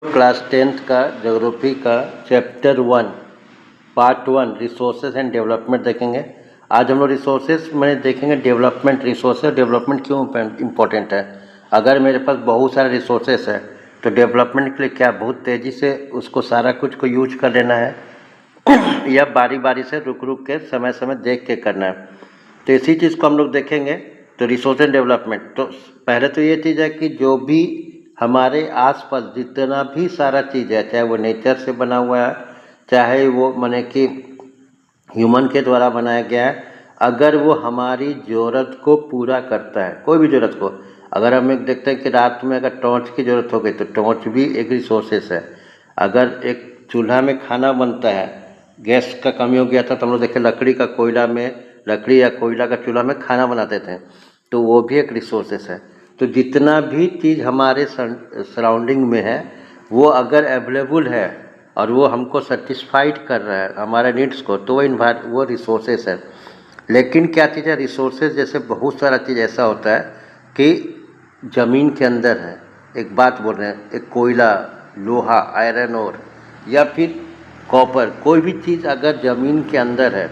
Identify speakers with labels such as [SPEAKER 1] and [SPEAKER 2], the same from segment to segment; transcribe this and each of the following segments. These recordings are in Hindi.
[SPEAKER 1] क्लास 10th का ज्योग्राफी का chapter 1 part 1 resources and development देखेंगे। आज हम लोग रिसोर्सेज में देखेंगे डेवलपमेंट। रिसोर्सेज डेवलपमेंट क्यों इम्पोर्टेंट है। अगर मेरे पास बहुत सारे रिसोर्सेज है तो डेवलपमेंट के लिए क्या बहुत तेज़ी से उसको सारा कुछ को यूज कर लेना है या बारी बारी से रुक रुक के समय समय देख के करना है। तो इसी चीज़ को हम लोग देखेंगे। तो रिसोर्स एंड डेवलपमेंट, तो पहले तो ये चीज़ है कि जो भी हमारे आसपास जितना भी सारा चीज़ है, चाहे वो नेचर से बना हुआ है, चाहे वो माने कि ह्यूमन के द्वारा बनाया गया है, अगर वो हमारी ज़रूरत को पूरा करता है, कोई भी ज़रूरत को, अगर हम एक देखते हैं कि रात में अगर टॉर्च की ज़रूरत हो गई तो टॉर्च भी एक रिसोर्सेस है। अगर एक चूल्हा में खाना बनता है, गैस का कमी हो गया था तो हम लोग देखें लकड़ी का कोयला में, लकड़ी या कोयला का चूल्हा में खाना बनाते थे, तो वो भी एक रिसोर्सेस है। तो जितना भी चीज़ हमारे सराउंडिंग में है वो अगर अवेलेबल है और वो हमको सेटिस्फाइड कर रहा है हमारे नीड्स को, तो वो रिसोर्सेस है। लेकिन क्या चीज़ है, रिसोर्सेज जैसे बहुत सारा चीज़ ऐसा होता है कि ज़मीन के अंदर है, एक बात बोल रहे हैं, एक कोयला, लोहा, आयरन ओर या फिर कॉपर, कोई भी चीज़ अगर ज़मीन के अंदर है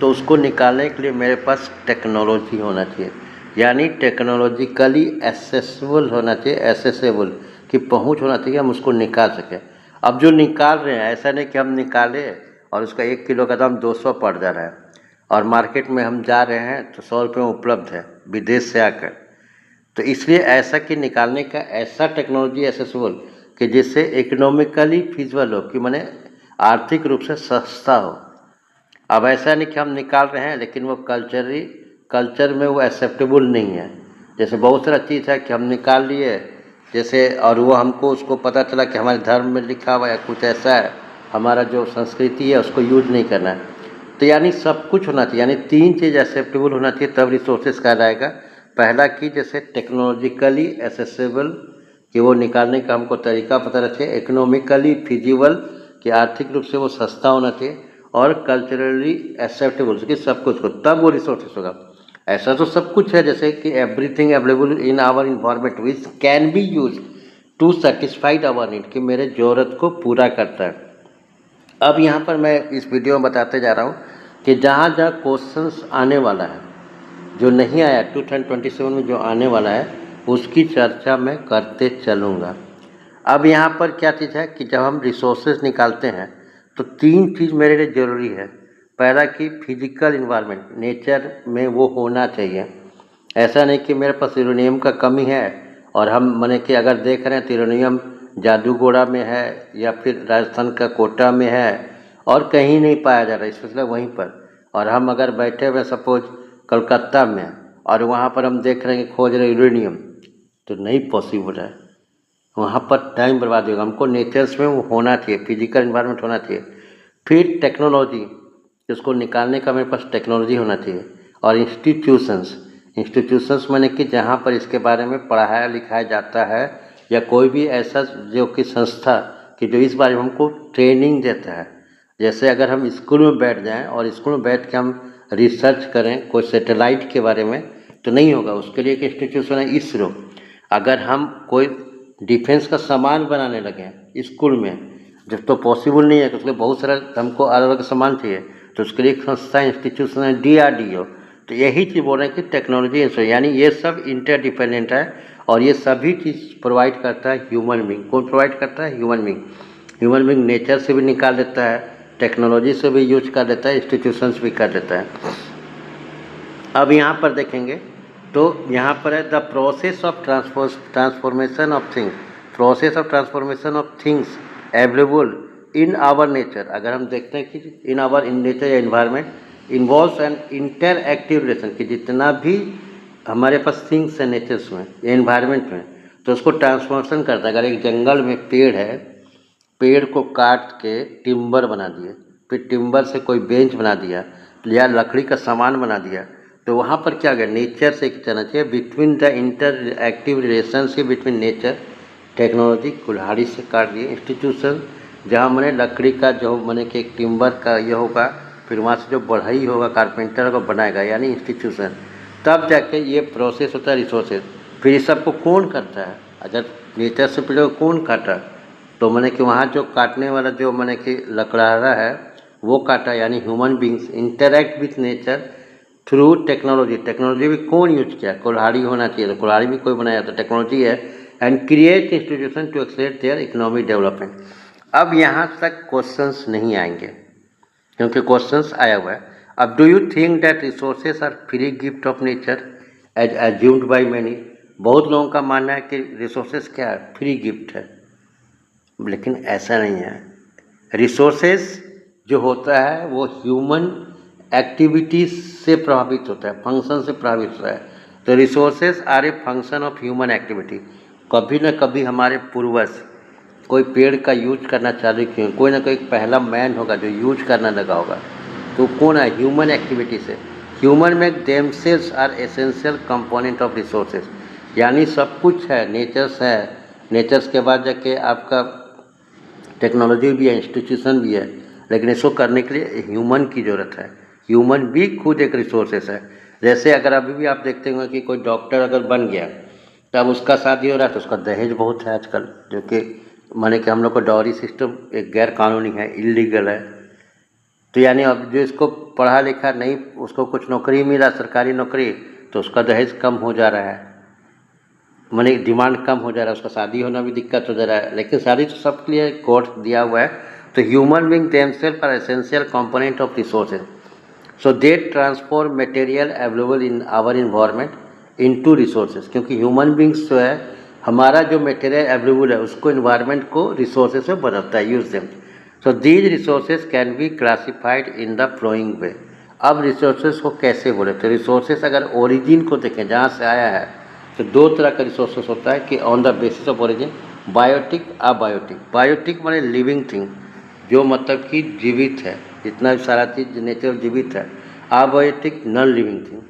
[SPEAKER 1] तो उसको निकालने के लिए मेरे पास टेक्नोलॉजी होना चाहिए, यानी टेक्नोलॉजिकली एसेसेबल होना चाहिए, एसेसेबल कि पहुंच होना चाहिए, हम उसको निकाल सकें। अब जो निकाल रहे हैं, ऐसा नहीं कि हम निकाले और उसका 1 किलो का दाम 200 पड़ जा रहा है और मार्केट में हम जा रहे हैं तो 100 रुपये में उपलब्ध है विदेश से आकर। तो इसलिए ऐसा कि निकालने का ऐसा टेक्नोलॉजी एसेसेबल कि जिससे इकोनॉमिकली फिजिबल हो, कि माने आर्थिक रूप से सस्ता हो। अब ऐसा नहीं कि हम निकाल रहे हैं लेकिन वो कल्चर में वो एक्सेप्टेबल नहीं है। जैसे बहुत सारा चीज़ है कि हम निकाल लिए जैसे, और वो हमको उसको पता चला कि हमारे धर्म में लिखा हुआ है कुछ ऐसा है, हमारा जो संस्कृति है उसको यूज नहीं करना है। तो यानी सब कुछ होना चाहिए, यानी 3 चीज़ एक्सेप्टेबल होना चाहिए तब रिसोर्सेज कहलाएगा। पहला कि जैसे टेक्नोलॉजिकली एसेसेबल कि वो निकालने का हमको तरीका पता रखे, इकोनॉमिकली फिजिबल कि आर्थिक रूप से वो सस्ता होना चाहिए, और कल्चरली एक्सेप्टेबल कि सब कुछ को, तब वो रिसोर्सेस होगा। ऐसा तो सब कुछ है जैसे कि everything available in our environment which can be use to satisfied our need, कि मेरे ज़रूरत को पूरा करता है। अब यहाँ पर मैं इस वीडियो में बताते जा रहा हूँ कि जहाँ जहाँ क्वेश्चंस आने वाला है, जो नहीं आया 2027 में जो आने वाला है उसकी चर्चा मैं करते चलूँगा। अब यहाँ पर क्या चीज़ है कि जब हम रिसोर्सेज निकालते हैं तो 3 चीज़ मेरे लिए ज़रूरी है। पहला कि फिजिकल इन्वायरमेंट, नेचर में वो होना चाहिए। ऐसा नहीं कि मेरे पास यूरेनियम का कमी है और हम माने कि अगर देख रहे हैं तो यूरेनियम जादूगोड़ा में है या फिर राजस्थान का कोटा में है और कहीं नहीं पाया जा रहा, स्पेशली वहीं पर, और हम अगर बैठे हुए सपोज कलकत्ता में और वहाँ पर हम देख रहे हैं खोज रहे यूरेनियम, तो नहीं पॉसिबल है, वहाँ पर टाइम बर्बाद होगा। हमको नेचर्स में वो होना चाहिए, फिजिकल इन्वायरमेंट होना चाहिए। फिर टेक्नोलॉजी, उसको निकालने का मेरे पास टेक्नोलॉजी होना चाहिए। और इंस्टीट्यूशंस माने कि जहाँ पर इसके बारे में पढ़ाया लिखाया जाता है, या कोई भी ऐसा जो कि संस्था कि जो इस बारे में हमको ट्रेनिंग देता है। जैसे अगर हम स्कूल में बैठ जाएं और स्कूल में बैठ के हम रिसर्च करें कोई सैटेलाइट के बारे में, तो नहीं होगा। उसके लिए एक इंस्टीट्यूशन है इसरो। अगर हम कोई डिफेंस का सामान बनाने लगे स्कूल में, जब तो पॉसिबल नहीं है कि उसके बहुत सारा हमको अलग अलग सामान चाहिए, तो उसके लिए एक संस्था इंस्टीट्यूशन है DRDO। तो यही चीज़ बोल रहे हैं कि टेक्नोलॉजी यानी ये सब इंटरडिपेंडेंट है और ये सभी चीज़ प्रोवाइड करता है ह्यूमन बींग। कौन प्रोवाइड करता है? Human being. Human being nature से भी निकाल देता है, टेक्नोलॉजी से भी यूज कर देता है, इंस्टीट्यूशंस भी कर देता है। अब यहाँ पर देखेंगे तो यहाँ पर है the process of transformation of things, process of transformation of things available in our nature. अगर हम देखते हैं कि इन आवर इन नेचर या environment involves an interactive relation, कि जितना भी हमारे पास थिंग्स है नेचर्स में या इन्वायरमेंट में, तो उसको ट्रांसफॉर्मेशन करता है। अगर एक जंगल में पेड़ है, पेड़ को काट के टिम्बर बना दिए, फिर टिम्बर से कोई बेंच बना दिया या लकड़ी का सामान बना दिया, तो वहाँ पर क्या गया, नेचर से कहना चाहिए between the inter active relationship between nature technology. कुल्हाड़ी से काट दिए इंस्टीट्यूशन, जहाँ मैंने लकड़ी का जो मैंने कि एक टिम्बर का ये होगा, फिर वहाँ से जो बढ़ई होगा कारपेंटर को बनाएगा, यानी इंस्टीट्यूशन। तब जाके ये प्रोसेस होता है रिसोर्सेज। फिर इस सबको कौन करता है? अगर नेचर से पहले कौन काटा? तो मैंने कि वहाँ जो काटने वाला जो मैंने कि लकड़हारा है वो काटा, यानी human beings interact with nature through technology. Technology भी कौन यूज किया? कुल्हाड़ी होना चाहिए, तो कुल्हाड़ी भी कोई बनाया, तो टेक्नोलॉजी है। And create institution to accelerate their economic development. अब यहाँ तक क्वेश्चंस नहीं आएंगे क्योंकि क्वेश्चंस आया हुआ है। अब do you think that resources are free gift of nature as assumed by many? बहुत लोगों का मानना है कि रिसोर्सेज क्या है? फ्री गिफ्ट है, लेकिन ऐसा नहीं है। रिसोर्सेज जो होता है वो ह्यूमन एक्टिविटीज से प्रभावित होता है, फंक्शन से प्रभावित होता है। तो resources are a function of human activity. कभी न कभी हमारे पूर्वज कोई पेड़ का यूज करना चालू किए, कोई ना कोई पहला मैन होगा जो यूज करना लगा होगा, तो कौन है? ह्यूमन एक्टिविटी से। Human make themselves are essential component of resources, यानी सब कुछ है, नेचर्स है, नेचर्स के बाद जाके आपका टेक्नोलॉजी भी है, इंस्टीट्यूशन भी है, लेकिन इसको करने के लिए ह्यूमन की ज़रूरत है। ह्यूमन भी खुद एक रिसोर्सेस है। जैसे अगर अभी भी आप देखते होंगे कि कोई डॉक्टर अगर बन गया तब उसका शादी हो रहा है तो उसका दहेज बहुत है आजकल, जो कि माने कि हम लोग का डॉरी सिस्टम एक गैर कानूनी है, इलीगल है। तो यानी अब जो इसको पढ़ा लिखा नहीं, उसको कुछ नौकरी मिला, सरकारी नौकरी, तो उसका दहेज कम हो जा रहा है, माने डिमांड कम हो जा रहा है, उसका शादी होना भी दिक्कत हो जा रहा है। लेकिन शादी तो सबके लिए कोर्ट दिया हुआ है। तो human being themself are essential component of resources, so they transform material available in our environment into resources. क्योंकि ह्यूमन बींग्स जो है, हमारा जो मटेरियल अवेलेबल है उसको इन्वायरमेंट को रिसोर्सेज में बदलता है, use them. So these resources can be classified in the following way. अब रिसोर्सेज को कैसे बोले? तो रिसोर्सेज अगर ओरिजिन को देखें, जहाँ से आया है, तो दो तरह का रिसोर्सेज होता है कि on the basis of origin, biotic, abiotic. Biotic माने लिविंग थिंग, जो मतलब कि जीवित है, जितना भी सारा चीज़ नेचर जीवित है। Abiotic non living thing.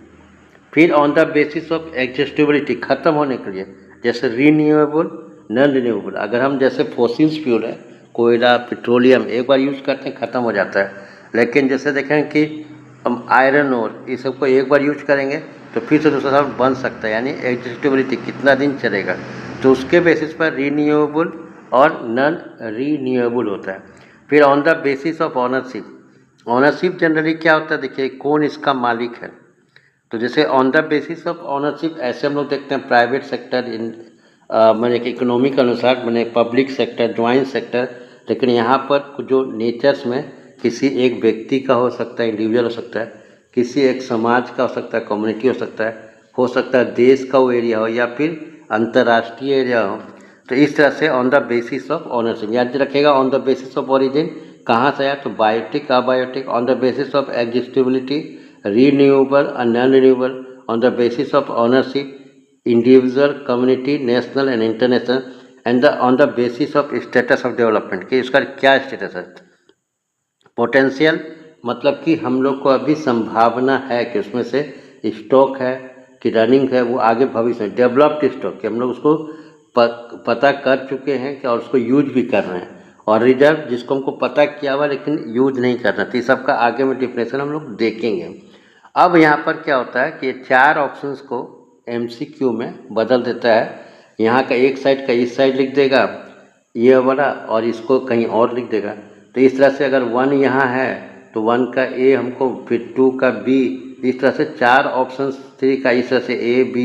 [SPEAKER 1] फिर ऑन द बेसिस ऑफ एग्जिस्टेबिलिटी, खत्म होने के लिए, जैसे रीन्यूएबल, नॉन रिन्यूएबल। अगर हम जैसे फॉसिल्स फ्यूल है, कोयला, पेट्रोलियम, एक बार यूज़ करते हैं ख़त्म हो जाता है। लेकिन जैसे देखें कि हम आयरन और ये सबको एक बार यूज करेंगे तो फिर से दूसरा साल बन सकता है, यानी एग्जिस्टेबिलिटी कितना दिन चलेगा। तो उसके बेसिस पर रीन्यूएबल और नॉन रीन्यूएबल होता है। फिर on the basis of ownership, ownership generally क्या होता है? देखिए कौन इसका मालिक है। तो जैसे on the basis of ownership ऐसे हम लोग देखते हैं प्राइवेट सेक्टर, इन मैंने कि इकोनॉमी के अनुसार, मैंने पब्लिक सेक्टर, ज्वाइंट सेक्टर। लेकिन यहाँ पर जो नेचर्स में किसी एक व्यक्ति का हो सकता है, इंडिविजुअल हो सकता है, किसी एक समाज का हो सकता है, कम्युनिटी हो सकता है देश का वो एरिया हो, या फिर अंतर्राष्ट्रीय एरिया हो। तो इस तरह से on the basis of ownership याद रखेगा। On the basis of origin कहाँ से आया? तो biotic, abiotic. On the basis of exhaustibility, renewable और non renewable. On the basis of ownership, individual, community, national and international. And on the basis of status of development, कि इसका क्या स्टेटस है। पोटेंशियल मतलब कि हम लोग को अभी संभावना है कि उसमें से स्टॉक है कि रनिंग है, वो आगे भविष्य में डेवलप्ड स्टॉक, कि हम लोग उसको पता कर चुके हैं कि और उसको यूज भी कर रहे हैं। और रिजर्व जिसको हमको पता किया हुआ लेकिन यूज नहीं करना, तो ये सबका आगे में डिफिनेशन हम लोग देखेंगे। अब यहाँ पर क्या होता है कि 4 ऑप्शंस को MCQ में बदल देता है। यहाँ का एक साइड का इस साइड लिख देगा ये वाला, और इसको कहीं और लिख देगा। तो इस तरह से अगर 1 यहाँ है तो 1 का A हमको, फिर 2 का B, इस तरह से 4 ऑप्शन, 3 का इस तरह से A B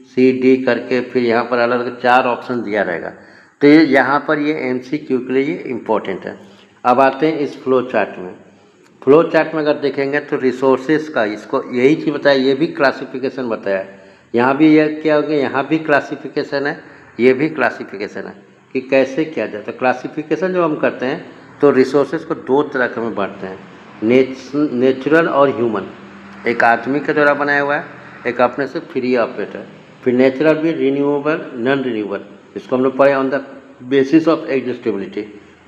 [SPEAKER 1] C D करके फिर यहाँ पर अलग अलग 4 ऑप्शन दिया रहेगा। तो ये यहाँ पर ये MCQ के लिए ये इम्पोर्टेंट है। अब आते हैं इस फ्लो चार्ट में। फ्लो चार्ट में अगर देखेंगे तो रिसोर्सेज का, इसको यही चीज़ बताया, ये भी क्लासिफिकेशन बताया है। यहाँ भी ये क्या हो गया, यहाँ भी क्लासिफिकेशन है, ये भी क्लासिफिकेशन है कि कैसे किया जाए। तो क्लासिफिकेशन जो हम करते हैं तो रिसोर्सेज को 2 तरह के में बांटते हैं, नेचुरल और ह्यूमन। एक आदमी के द्वारा बनाया हुआ है, एक अपने से फ्री ऑपरेटर। फिर नेचुरल भी रिन्यूएबल, नॉन रिन्यूएबल, इसको हम लोग पढ़े ऑन द बेसिस ऑफ एग्जिस्टेबिलिटी।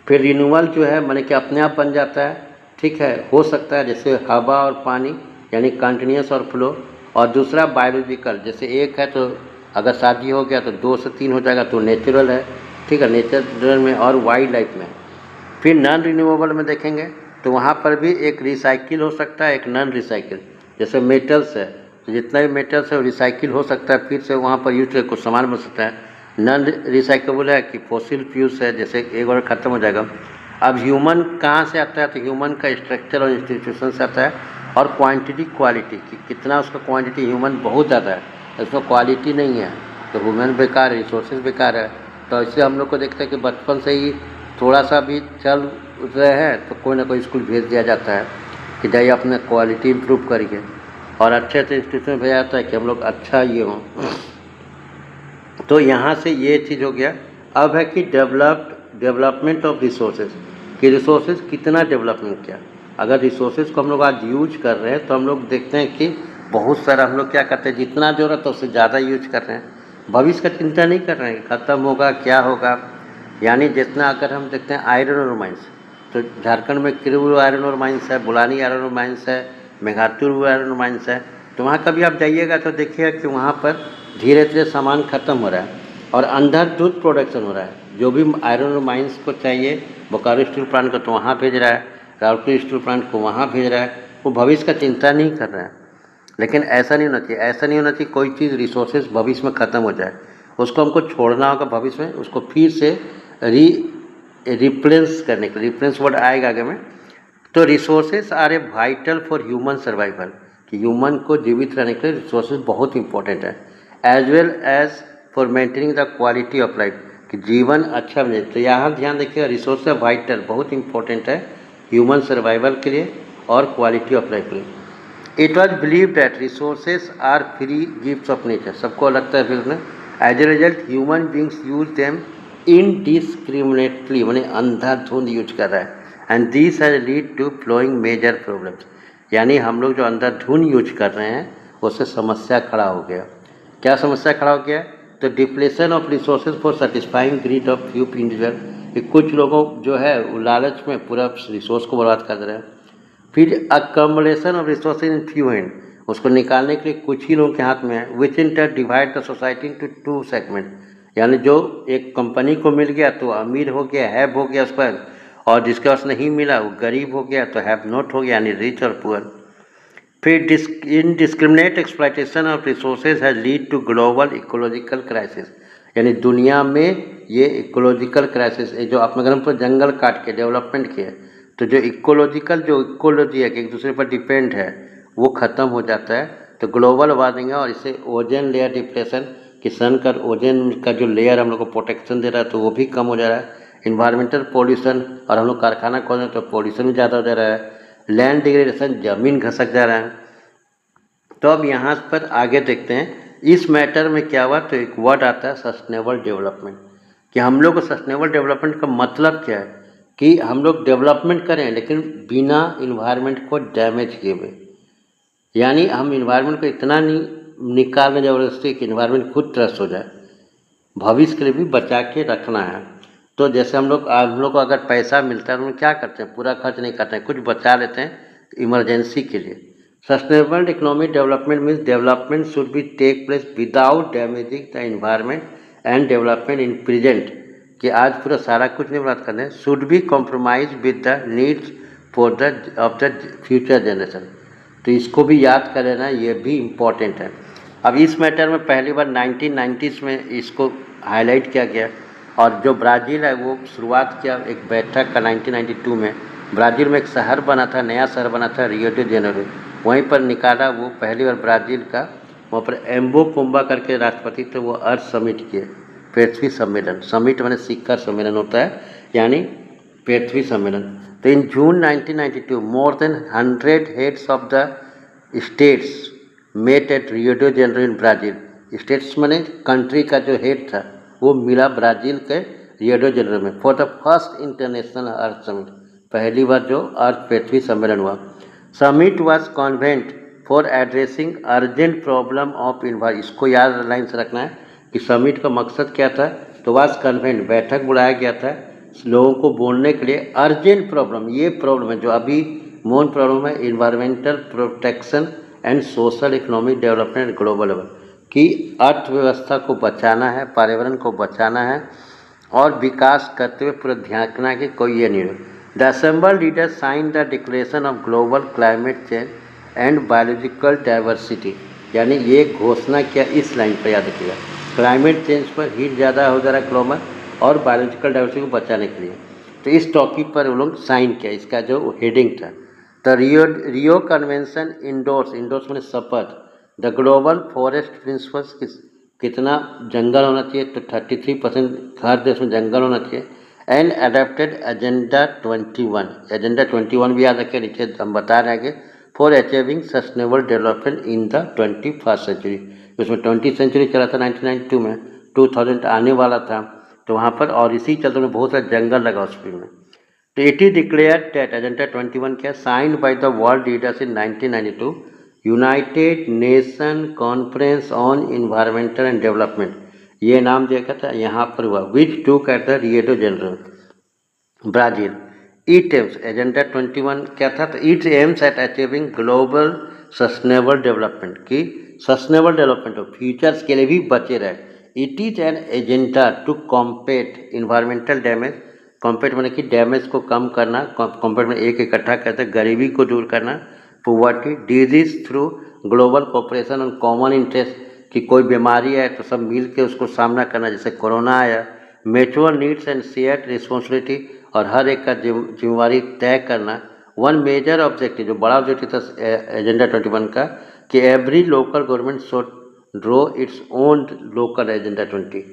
[SPEAKER 1] फिर रिन्यूअल जो है माने कि अपने आप बन जाता है, ठीक है, हो सकता है, जैसे हवा और पानी, यानी कंटिन्यूस और फ्लो। और दूसरा बायोलॉजिकल, जैसे एक है तो अगर शादी हो गया तो 2 से 3 हो जाएगा, तो नेचुरल है, ठीक है, नेचुरल में। और वाइल्ड लाइफ में। फिर नॉन रिन्यूएबल में देखेंगे तो वहाँ पर भी एक रिसाइकिल हो सकता है, एक नॉन रिसाइकिल। जैसे मेटल्स है तो जितना भी मेटल्स है वो रिसाइकिल हो सकता है, फिर से वहाँ पर यूज कुछ सामान बन सकता है। नॉन रिसाइकेबल है कि फॉसिल फ्यूल्स है, जैसे एक बार ख़त्म हो जाएगा। अब ह्यूमन कहाँ से आता है, तो ह्यूमन का स्ट्रक्चर और इंस्टीट्यूशन से आता है, और क्वांटिटी क्वालिटी कि कितना उसका क्वांटिटी, ह्यूमन बहुत ज़्यादा है, उसमें क्वालिटी नहीं है, तो ह्यूमन बेकार है, रिसोर्सेज बेकार है। तो इससे हम लोग को देखते हैं कि बचपन से ही थोड़ा सा भी चल रहे हैं तो कोई ना कोई स्कूल भेज दिया जाता है कि जाइए अपने क्वालिटी इम्प्रूव करिए, और अच्छे अच्छे इंस्टीट्यूशन में भेजा जाता है कि हम लोग अच्छा ये हों। तो यहाँ से ये चीज़ हो गया। अब है कि डेवलपमेंट ऑफ रिसोर्सेज, कि रिसोर्सेज कितना डेवलपमेंट किया। अगर रिसोर्सेज को हम लोग आज यूज कर रहे हैं तो हम लोग देखते हैं कि बहुत सारा हम लोग क्या करते हैं, जितना ज़रूरत है उससे ज़्यादा यूज कर रहे हैं, भविष्य का चिंता नहीं कर रहे हैं ख़त्म होगा क्या होगा। यानी जितना अगर हम देखते हैं आयरन और माइंस, तो झारखंड में किरु आयरन और माइंस है, बुलानी आयरन और माइंस है, मेघातुर आयरन और माइंस है। तो वहाँ कभी आप जाइएगा तो देखिएगा कि वहाँ पर धीरे धीरे सामान ख़त्म हो रहा है और अंधाधुंध प्रोडक्शन हो रहा है। जो भी आयरन और माइंस को चाहिए बोकारो स्टील प्लांट को तो वहाँ भेज रहा है, राउरकेला स्टील प्लांट को वहाँ भेज रहा है, वो भविष्य का चिंता नहीं कर रहा है। लेकिन ऐसा नहीं होना चाहिए, ऐसा नहीं होना चाहिए कोई चीज़ रिसोर्सेज भविष्य में ख़त्म हो जाए, उसको हमको छोड़ना होगा भविष्य में, उसको फिर से रिप्लेस करने के लिए, रिप्लेस वर्ड आएगा आगे में। तो resources are a vital for human survival, कि ह्यूमन को जीवित रहने के लिए रिसोर्सेज बहुत इंपॉर्टेंट है, as well as for maintaining the quality of life, कि जीवन अच्छा बने। तो यहाँ ध्यान रखिएगा, रिसोर्स वाइटल बहुत इंपॉर्टेंट है ह्यूमन सर्वाइवल के लिए और क्वालिटी ऑफ लाइफ के लिए। It was believe that resources are free gifts of nature, सबको लगता है फिर उसने, as a result human beings use them indiscriminately, मैंने अंधाधुंध यूज कर रहा है, and this has lead to following major problems. यानी हम लोग जो अंधाधुंध यूज कर रहे हैं उससे समस्या खड़ा हो गया। क्या समस्या खड़ा हो गया, तो depletion of resources for satisfying greed of few individual, कि कुछ लोगों जो है वो लालच में पूरा रिसोर्स को बर्बाद कर रहे हैं। फिर accumulation of resources in few hand, उसको निकालने के लिए कुछ ही लोगों के हाथ में है, which in turn divide the society into two segment. यानी जो एक कंपनी को मिल गया तो अमीर हो गया, हैव हो गया उस पर, और जिसके पास नहीं मिला वो गरीब हो गया तो हैव नॉट हो गया, यानी रिच और पुअर। फिर indiscriminate exploitation of resources has lead to global ecological crisis, यानी दुनिया में ये इकोलॉजिकल क्राइसिस, जो अपने घर पर जंगल काट के डेवलपमेंट किया, तो जो इकोलॉजी है कि एक दूसरे पर डिपेंड है वो ख़त्म हो जाता है। तो ग्लोबल वार्मिंग है, और इससे ओजोन लेयर डिप्रेशन, कि सन का ओजोन का जो लेयर हम लोग को प्रोटेक्शन दे रहा है तो वो भी कम हो जा रहा है। इन्वायरमेंटल पॉल्यूशन, और हम लोग कारखाना खोल रहे हैं तो पॉल्यूशन भी ज़्यादा हो जा रहा है। लैंड डिग्रेडेशन, ज़मीन घसक जा रहा है। तो अब यहाँ पर आगे देखते हैं इस मैटर में क्या हुआ, तो एक वर्ड आता है सस्टेनेबल डेवलपमेंट, कि हम लोग को सस्टेनेबल डेवलपमेंट का मतलब क्या है, कि हम लोग डेवलपमेंट करें लेकिन बिना इन्वायरमेंट को डैमेज किए हुए। यानी हम इन्वायरमेंट को इतना नहीं निकालने ज़बरदस्ती कि इन्वायरमेंट खुद त्रस्त हो जाए, भविष्य के लिए भी बचा के रखना है। तो जैसे हम लोग को अगर पैसा मिलता है तो हम क्या करते हैं, पूरा खर्च नहीं करते हैं, कुछ बचा लेते हैं इमरजेंसी के लिए। Sustainable economic development means development should be take place without damaging the environment and development in present, कि आज पूरा सारा कुछ नहीं बात करते हैं, should be compromise with the needs for the of the future generation. तो इसको भी याद कर लेना, ये भी इम्पॉर्टेंट है। अब इस मैटर में पहली बार 1990s में इसको हाईलाइट किया गया, और जो ब्राज़ील है वो शुरुआत किया एक बैठक का 1992 में। ब्राज़ील में एक शहर बना था, नया शहर बना था रियो डी जेनेरो, वहीं पर निकाला वो पहली बार ब्राज़ील का, वहाँ पर एम्बो पोम्बा करके राष्ट्रपति थे, वो अर्थ समिट किए, पृथ्वी सम्मेलन। समिट माने शिखर सम्मेलन होता है, यानी पृथ्वी सम्मेलन। तो in June 1992 more than 100 heads of the states met at Rio de Janeiro in Brazil. States माने कंट्री का जो हेड था वो मिला ब्राज़ील के रियो डी जेनेरो में for the first international earth summit, पहली बार जो अर्थ पृथ्वी सम्मेलन हुआ। Summit was convened for addressing urgent problem of environment, इसको याद लाइन से रखना है कि समिट का मकसद क्या था, तो वाज कन्वेंट, बैठक बुलाया गया था लोगों को बोलने के लिए अर्जेंट प्रॉब्लम, ये प्रॉब्लम है जो अभी मोन प्रॉब्लम है, environmental protection and social economic development global level, कि अर्थव्यवस्था को बचाना है, पर्यावरण को बचाना है और विकास करते हुए पूरा ध्यान रखना है कि कोई ये नहीं हो। The assemble leaders sign the declaration of global climate change and biological diversity, यानी ये घोषणा किया, इस लाइन पर याद रखिएगा, क्लाइमेट चेंज पर हीट ज़्यादा हो जा रहा है ग्लोबल, और बायोलॉजिकल डाइवर्सिटी को बचाने के लिए। तो इस टॉपिक पर वो लोग साइन किया, इसका जो हेडिंग था। तो रियो कन्वेंशन इंडोर्स में शपथ द ग्लोबल फॉरेस्ट प्रिंसिपल्स, कितना जंगल होना चाहिए, तो 33% हर देश में जंगल होना चाहिए। एंड अडेप्टेड एजेंडा 21 भी याद रखें, नीचे हम बता रहे हैं कि for achieving sustainable development in the 21st century. उसमें 20th सेंचुरी चला था 1992 में, 2000 आने वाला था, तो वहाँ पर और इसी चलते में बहुत सारा जंगल लगा उस पर में। तो it is declare that agenda 21 क्या, signed by the world leaders in 1992 United Nation conference on environmental and development, ये नाम देखा था यहाँ पर हुआ, which took at the Rio de Janeiro Brazil. It aims agenda 21 क्या था, तो it aims at achieving global sustainable development, की सस्टेनेबल डेवलपमेंट हो, फ्यूचर्स के लिए भी बचे रहे। It is an agenda to compete environmental damage, compete मैंने कि डैमेज को कम करना, कॉम्पेट में एक इकट्ठा करते, गरीबी को दूर करना, poverty, disease through global cooperation और कॉमन इंटरेस्ट, कि कोई बीमारी है तो सब मिल के उसको सामना करना, जैसे कोरोना आया, mutual needs and shared responsibility, और हर एक का जिम्मेवारी तय करना। वन मेजर ऑब्जेक्टिव, जो बड़ा ऑब्जेक्टिव था एजेंडा 21 का, कि every local government should draw its own local agenda 21,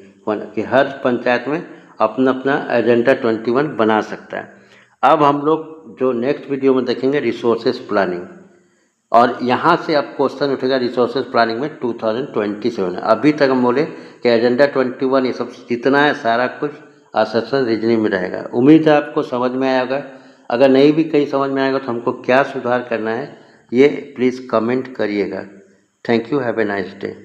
[SPEAKER 1] कि हर पंचायत में अपना अपना एजेंडा 21 बना सकता है। अब हम लोग जो नेक्स्ट वीडियो में देखेंगे रिसोर्सेज प्लानिंग, और यहाँ से अब क्वेश्चन उठेगा रिसोर्सेज प्लानिंग में 2027। अभी तक हम बोले कि एजेंडा 21 ये सब जितना है सारा कुछ असेसमेंट रीजनिंग में रहेगा। उम्मीद है आपको समझ में आया होगा। अगर नहीं भी कहीं समझ में आएगा तो हमको क्या सुधार करना है ये प्लीज़ कमेंट करिएगा। Thank you, have a nice day.